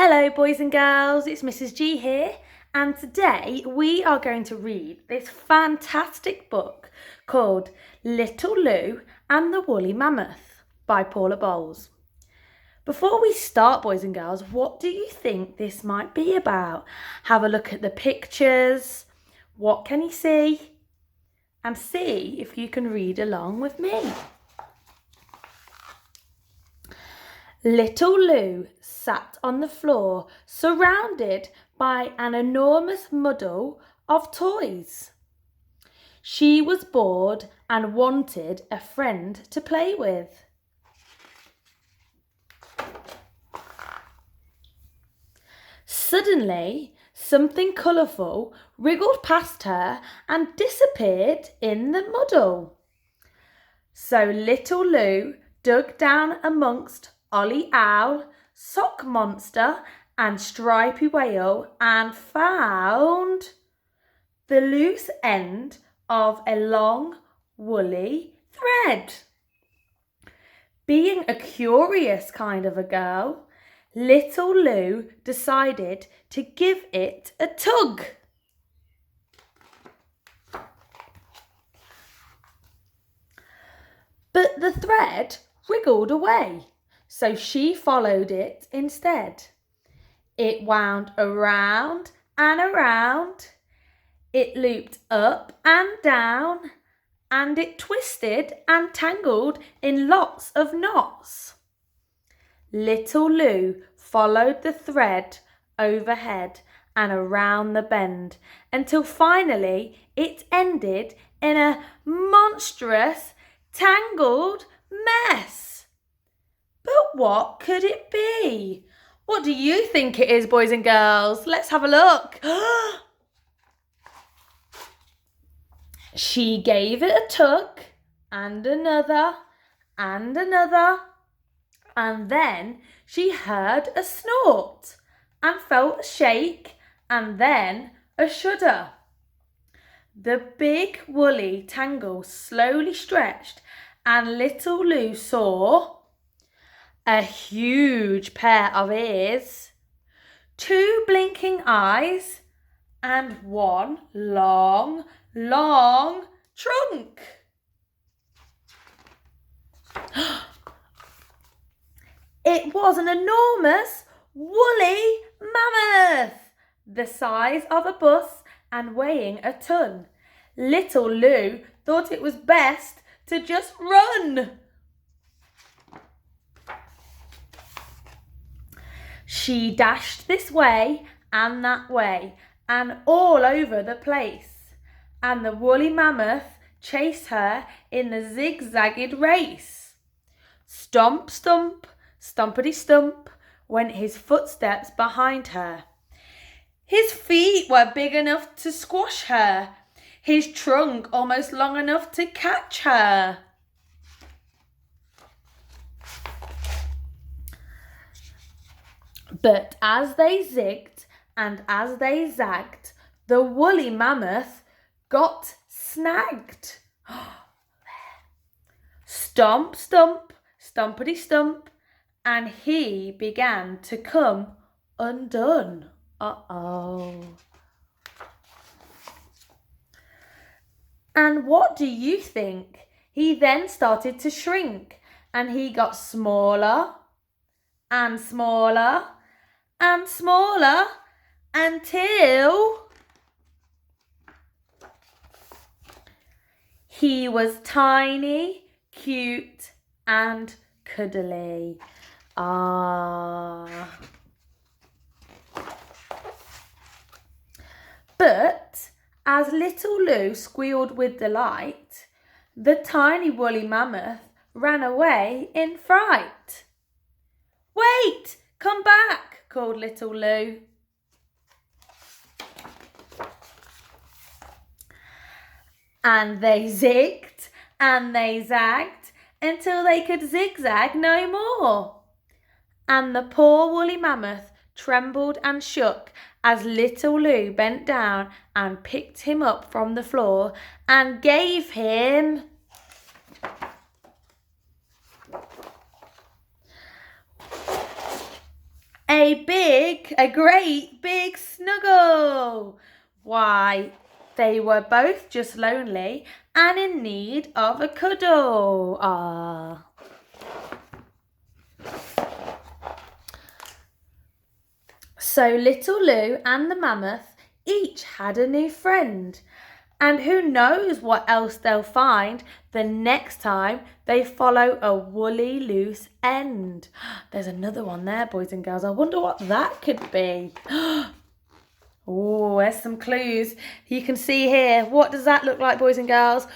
Hello boys and girls, it's Mrs. G here, and today we are going to read this fantastic book called Little Lou and the Woolly Mammoth by Paula. Before we start, boys and girls, what do you think this might be about? Have a look at the pictures. What can you see? And see if you can read along with me. Little Lou sat on the floor, surrounded by an enormous muddle of toys. She was bored and wanted a friend to play with. Suddenly, something colourful wriggled past her and disappeared in the muddle. So Little Lou dug down amongst Ollie Owl, Sock Monster and Stripy Whale and found the loose end of a long woolly thread. Being a curious kind of a girl, Little Lou decided to give it a tug. But the thread wriggled away, so she followed it instead. It wound around and around, it looped up and down, and it twisted and tangled in lots of knots. Little Lou followed the thread overhead and around the bend until finally it ended in a monstrous, tangled mess. But what could it be? What do you think it is, boys and girls? Let's have a look. She gave it a tug and another and another, and then she heard a snort and felt a shake and then a shudder. The big woolly tangle slowly stretched and Little Lou saw a huge pair of ears, 2 blinking eyes, and 1 long, long trunk. It was an enormous woolly mammoth, the size of a bus and weighing a ton. Little Lou thought it was best to just run. She dashed this way and that way and all over the place, and the woolly mammoth chased her in the zigzagged race. Stomp, stomp, stompity stump went his footsteps behind her. His feet were big enough to squash her, his trunk almost long enough to catch her. But as they zigged and as they zagged, the woolly mammoth got snagged. Stomp, stump, stompity stump, and he began to come undone. Uh-oh. And what do you think? He then started to shrink, and he got smaller and smaller and smaller until he was tiny, cute and cuddly. But as Little Lou squealed with delight, the tiny woolly mammoth ran away in fright. "Wait, come back," called Little Lou. And they zigged and they zagged until they could zigzag no more. And the poor woolly mammoth trembled and shook as Little Lou bent down and picked him up from the floor and gave him A great big snuggle. Why, they were both just lonely and in need of a cuddle. Ah. So little Lou and the mammoth each had a new friend. And who knows what else they'll find the next time they follow a woolly loose end. There's another one there, boys and girls. I wonder what that could be. Oh, there's some clues. You can see here. What does that look like, boys and girls?